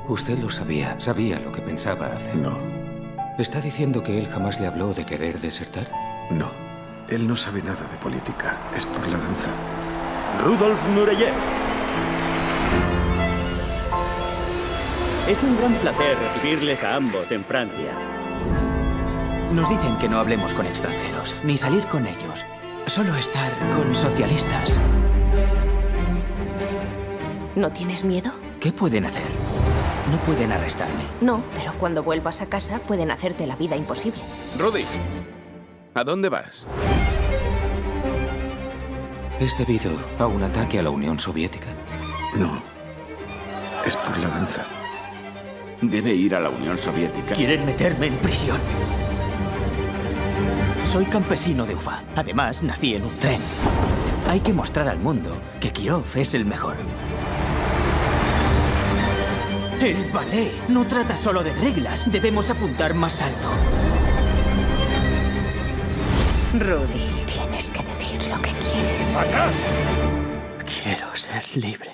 Usted lo sabía. Sabía lo que pensaba hacer. No, ¿Está diciendo que él jamás le habló de querer desertar? no. Él no sabe nada de política. Es por la danza. Rudolf Nureyev. Es un gran placer recibirles a ambos en Francia. Nos dicen que no hablemos con extranjeros, ni salir con ellos. Solo estar con socialistas. ¿No tienes miedo? ¿Qué pueden hacer? No pueden arrestarme. No, pero cuando vuelvas a casa pueden hacerte la vida imposible. Rudy, ¿a dónde vas? ¿Es debido a un ataque a la Unión Soviética? No. Es por la danza. Debe ir a la Unión Soviética. Quieren meterme en prisión. Soy campesino de Ufa. Además, nací en un tren. Hay que mostrar al mundo que Kirov es el mejor. El ballet no trata solo de reglas. Debemos apuntar más alto. Rudy, tienes que decir lo que quieres. Quiero ser libre.